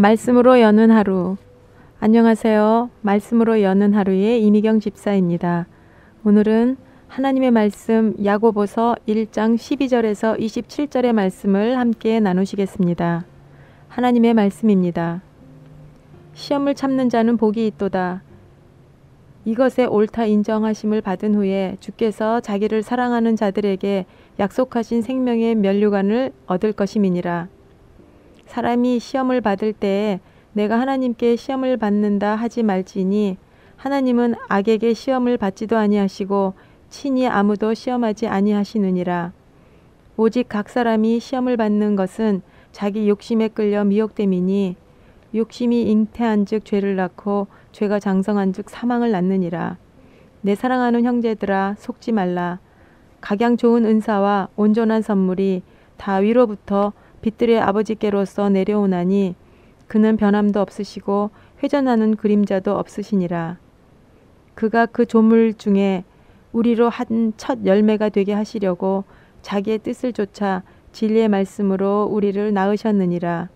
말씀으로 여는 하루. 안녕하세요. 말씀으로 여는 하루의 이미경 집사입니다. 오늘은 하나님의 말씀 야고보서 1장 12절에서 27절의 말씀을 함께 나누시겠습니다. 하나님의 말씀입니다. 시험을 참는 자는 복이 있도다. 이것에 옳다 인정하심을 받은 후에 주께서 자기를 사랑하는 자들에게 약속하신 생명의 면류관을 얻을 것임이니라. 사람이 시험을 받을 때에 내가 하나님께 시험을 받는다 하지 말지니 하나님은 악에게 시험을 받지도 아니하시고 친히 아무도 시험하지 아니하시느니라. 오직 각 사람이 시험을 받는 것은 자기 욕심에 끌려 미혹됨이니 욕심이 잉태한즉 죄를 낳고 죄가 장성한즉 사망을 낳느니라. 내 사랑하는 형제들아 속지 말라. 각양 좋은 은사와 온전한 선물이 다 위로부터 빛들의 아버지께로서 내려오나니 그는 변함도 없으시고 회전하는 그림자도 없으시니라. 그가 그 조물 중에 우리로 한 첫 열매가 되게 하시려고 자기의 뜻을 좇아 진리의 말씀으로 우리를 낳으셨느니라.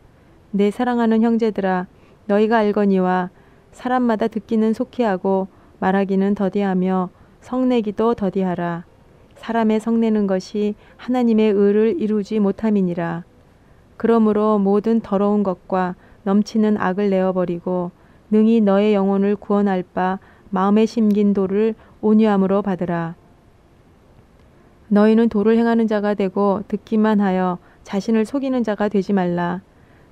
내 사랑하는 형제들아 너희가 알거니와 사람마다 듣기는 속히하고 말하기는 더디하며 성내기도 더디하라. 사람의 성내는 것이 하나님의 의를 이루지 못함이니라. 그러므로 모든 더러운 것과 넘치는 악을 내어버리고 능히 너의 영혼을 구원할 바 마음에 심긴 도를 온유함으로 받으라. 너희는 도를 행하는 자가 되고 듣기만 하여 자신을 속이는 자가 되지 말라.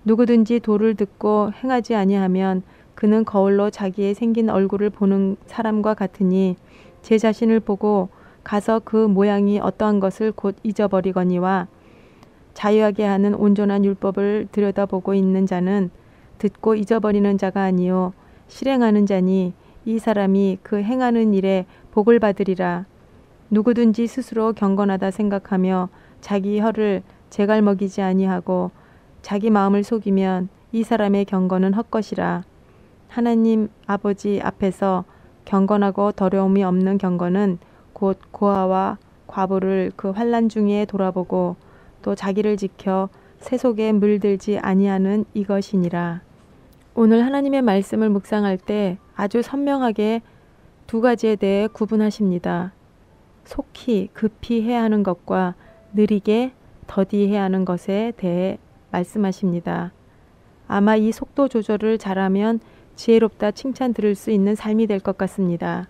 누구든지 도를 듣고 행하지 아니하면 그는 거울로 자기의 생긴 얼굴을 보는 사람과 같으니 제 자신을 보고 가서 그 모양이 어떠한 것을 곧 잊어버리거니와 자유하게 하는 온전한 율법을 들여다보고 있는 자는 듣고 잊어버리는 자가 아니요 실행하는 자니 이 사람이 그 행하는 일에 복을 받으리라. 누구든지 스스로 경건하다 생각하며 자기 혀를 제갈먹이지 아니하고 자기 마음을 속이면 이 사람의 경건은 헛것이라. 하나님 아버지 앞에서 경건하고 더러움이 없는 경건은 곧 고아와 과부를 그 환난 중에 돌아보고 또 자기를 지켜 새 속에 물들지 아니하는 이것이니라. 오늘 하나님의 말씀을 묵상할 때 아주 선명하게 두 가지에 대해 구분하십니다. 속히 급히 해야 하는 것과 느리게 더디 해야 하는 것에 대해 말씀하십니다. 아마 이 속도 조절을 잘하면 지혜롭다 칭찬 들을 수 있는 삶이 될 것 같습니다.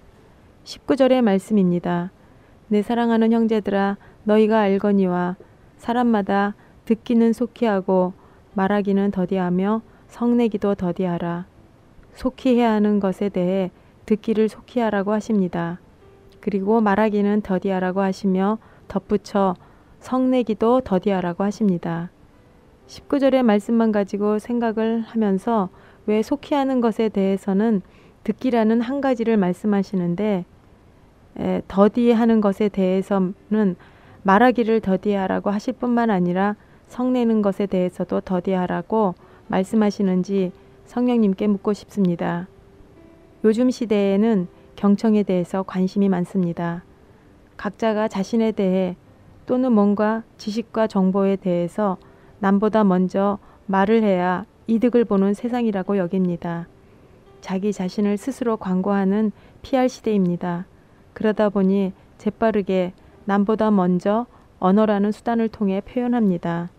19절의 말씀입니다. 내 사랑하는 형제들아 너희가 알거니와 사람마다 듣기는 속히 하고 말하기는 더디하며 성내기도 더디하라. 속히 해야 하는 것에 대해 듣기를 속히 하라고 하십니다. 그리고 말하기는 더디하라고 하시며 덧붙여 성내기도 더디하라고 하십니다. 19절의 말씀만 가지고 생각을 하면서 왜 속히 하는 것에 대해서는 듣기라는 한 가지를 말씀하시는데 더디하는 것에 대해서는 말하기를 더디하라고 하실 뿐만 아니라 성내는 것에 대해서도 더디하라고 말씀하시는지 성령님께 묻고 싶습니다. 요즘 시대에는 경청에 대해서 관심이 많습니다. 각자가 자신에 대해 또는 뭔가 지식과 정보에 대해서 남보다 먼저 말을 해야 이득을 보는 세상이라고 여깁니다. 자기 자신을 스스로 광고하는 PR 시대입니다. 그러다 보니 재빠르게 남보다 먼저 언어라는 수단을 통해 표현합니다.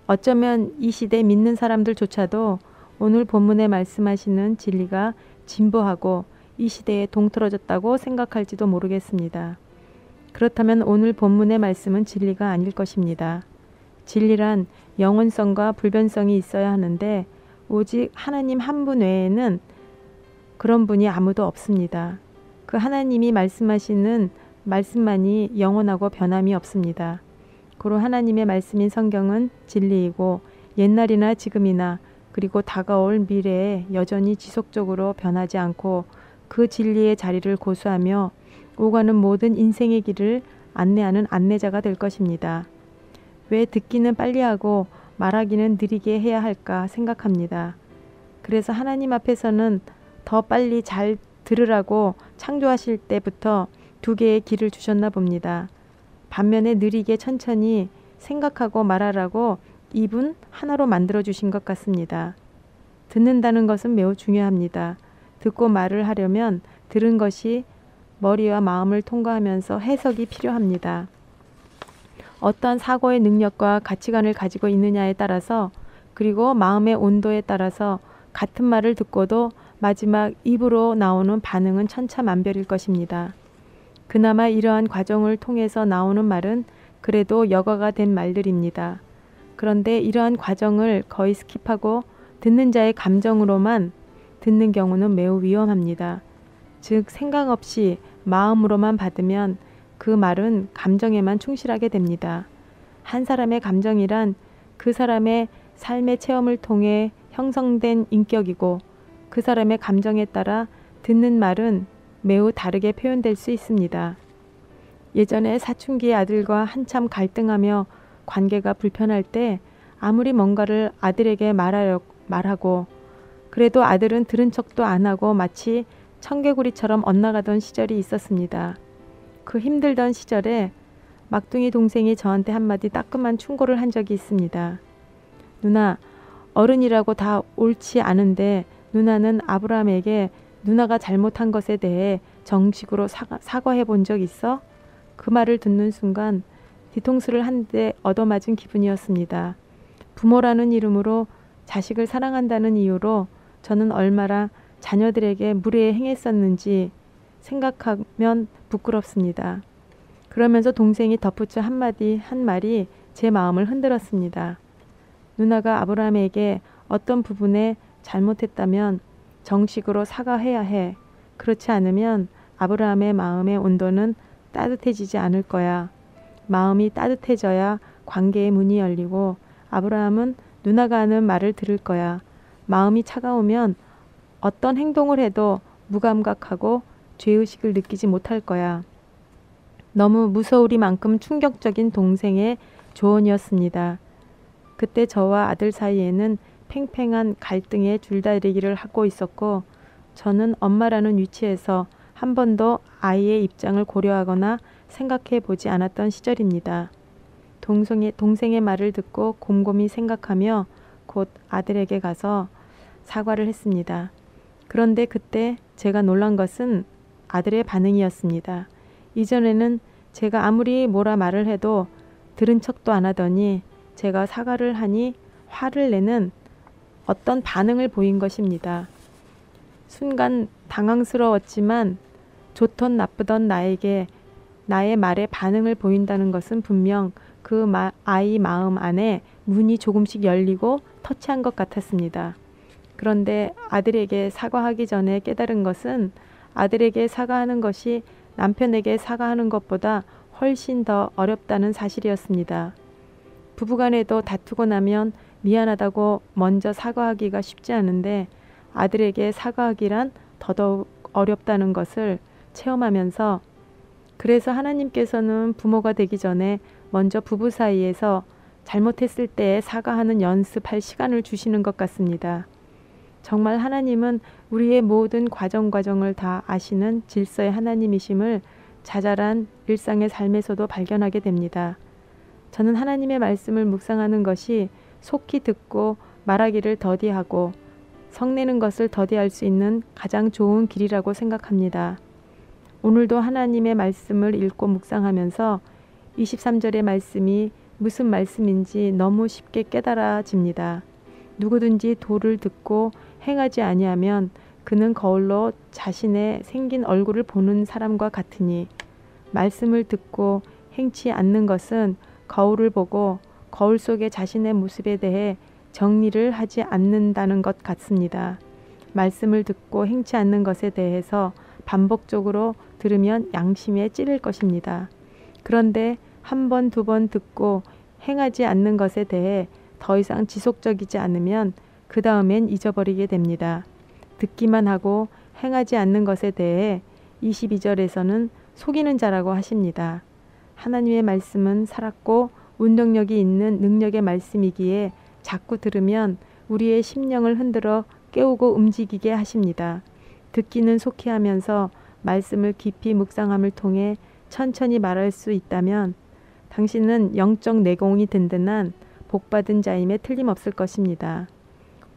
어쩌면 이 시대 믿는 사람들조차도 오늘 본문에 말씀하시는 진리가 진보하고 이 시대에 동떨어졌다고 생각할지도 모르겠습니다. 그렇다면 오늘 본문의 말씀은 진리가 아닐 것입니다. 진리란 영원성과 불변성이 있어야 하는데 오직 하나님 한 분 외에는 그런 분이 아무도 없습니다. 그 하나님이 말씀하시는 말씀만이 영원하고 변함이 없습니다. 고로 하나님의 말씀인 성경은 진리이고 옛날이나 지금이나 그리고 다가올 미래에 여전히 지속적으로 변하지 않고 그 진리의 자리를 고수하며 오가는 모든 인생의 길을 안내하는 안내자가 될 것입니다. 왜 듣기는 빨리 하고 말하기는 느리게 해야 할까 생각합니다. 그래서 하나님 앞에서는 더 빨리 잘 들으라고 창조하실 때부터 두 개의 길을 주셨나 봅니다. 반면에 느리게 천천히 생각하고 말하라고 입은 하나로 만들어 주신 것 같습니다. 듣는다는 것은 매우 중요합니다. 듣고 말을 하려면 들은 것이 머리와 마음을 통과하면서 해석이 필요합니다. 어떤 사고의 능력과 가치관을 가지고 있느냐에 따라서 그리고 마음의 온도에 따라서 같은 말을 듣고도 마지막 입으로 나오는 반응은 천차만별일 것입니다. 그나마 이러한 과정을 통해서 나오는 말은 그래도 여과가 된 말들입니다. 그런데 이러한 과정을 거의 스킵하고 듣는 자의 감정으로만 듣는 경우는 매우 위험합니다. 즉 생각 없이 마음으로만 받으면 그 말은 감정에만 충실하게 됩니다. 한 사람의 감정이란 그 사람의 삶의 체험을 통해 형성된 인격이고 그 사람의 감정에 따라 듣는 말은 매우 다르게 표현될 수 있습니다. 예전에 사춘기의 아들과 한참 갈등하며 관계가 불편할 때 아무리 뭔가를 아들에게 말하고 그래도 아들은 들은 척도 안 하고 마치 청개구리처럼 엇나가던 시절이 있었습니다. 그 힘들던 시절에 막둥이 동생이 저한테 한마디 따끔한 충고를 한 적이 있습니다. 누나, 어른이라고 다 옳지 않은데 누나는 아브라함에게 누나가 잘못한 것에 대해 정식으로 사과해 본 적 있어? 그 말을 듣는 순간 뒤통수를 한 대 얻어맞은 기분이었습니다. 부모라는 이름으로 자식을 사랑한다는 이유로 저는 얼마나 자녀들에게 무례에 행했었는지 생각하면 부끄럽습니다. 그러면서 동생이 덧붙여 한 말이 제 마음을 흔들었습니다. 누나가 아브라함에게 어떤 부분에 잘못했다면 정식으로 사과해야 해. 그렇지 않으면 아브라함의 마음의 온도는 따뜻해지지 않을 거야. 마음이 따뜻해져야 관계의 문이 열리고 아브라함은 누나가 하는 말을 들을 거야. 마음이 차가우면 어떤 행동을 해도 무감각하고 죄의식을 느끼지 못할 거야. 너무 무서우리만큼 충격적인 동생의 조언이었습니다. 그때 저와 아들 사이에는 팽팽한 갈등의 줄다리기를 하고 있었고 저는 엄마라는 위치에서 한 번도 아이의 입장을 고려하거나 생각해 보지 않았던 시절입니다. 동생의 말을 듣고 곰곰이 생각하며 곧 아들에게 가서 사과를 했습니다. 그런데 그때 제가 놀란 것은 아들의 반응이었습니다. 이전에는 제가 아무리 뭐라 말을 해도 들은 척도 안 하더니 제가 사과를 하니 화를 내는 어떤 반응을 보인 것입니다. 순간 당황스러웠지만 좋던 나쁘던 나에게 나의 말에 반응을 보인다는 것은 분명 그 아이 마음 안에 문이 조금씩 열리고 터치한 것 같았습니다. 그런데 아들에게 사과하기 전에 깨달은 것은 아들에게 사과하는 것이 남편에게 사과하는 것보다 훨씬 더 어렵다는 사실이었습니다. 부부간에도 다투고 나면 미안하다고 먼저 사과하기가 쉽지 않은데 아들에게 사과하기란 더더욱 어렵다는 것을 체험하면서 그래서 하나님께서는 부모가 되기 전에 먼저 부부 사이에서 잘못했을 때 사과하는 연습할 시간을 주시는 것 같습니다. 정말 하나님은 우리의 모든 과정을 다 아시는 질서의 하나님이심을 자잘한 일상의 삶에서도 발견하게 됩니다. 저는 하나님의 말씀을 묵상하는 것이 속히 듣고 말하기를 더디하고 성내는 것을 더디할 수 있는 가장 좋은 길이라고 생각합니다. 오늘도 하나님의 말씀을 읽고 묵상하면서 23절의 말씀이 무슨 말씀인지 너무 쉽게 깨달아집니다. 누구든지 도를 듣고 행하지 아니하면 그는 거울로 자신의 생긴 얼굴을 보는 사람과 같으니 말씀을 듣고 행치 않는 것은 거울을 보고 거울 속의 자신의 모습에 대해 정리를 하지 않는다는 것 같습니다. 말씀을 듣고 행치 않는 것에 대해서 반복적으로 들으면 양심에 찌를 것입니다. 그런데 한 번, 두 번 듣고 행하지 않는 것에 대해 더 이상 지속적이지 않으면 그 다음엔 잊어버리게 됩니다. 듣기만 하고 행하지 않는 것에 대해 22절에서는 속이는 자라고 하십니다. 하나님의 말씀은 살았고 운동력이 있는 능력의 말씀이기에 자꾸 들으면 우리의 심령을 흔들어 깨우고 움직이게 하십니다. 듣기는 속히 하면서 말씀을 깊이 묵상함을 통해 천천히 말할 수 있다면 당신은 영적 내공이 든든한 복받은 자임에 틀림없을 것입니다.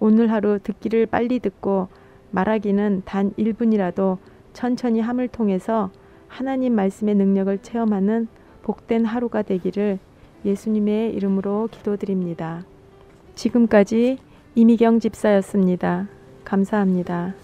오늘 하루 듣기를 빨리 듣고 말하기는 단 1분이라도 천천히 함을 통해서 하나님 말씀의 능력을 체험하는 복된 하루가 되기를 예수님의 이름으로 기도드립니다. 지금까지 이미경 집사였습니다. 감사합니다.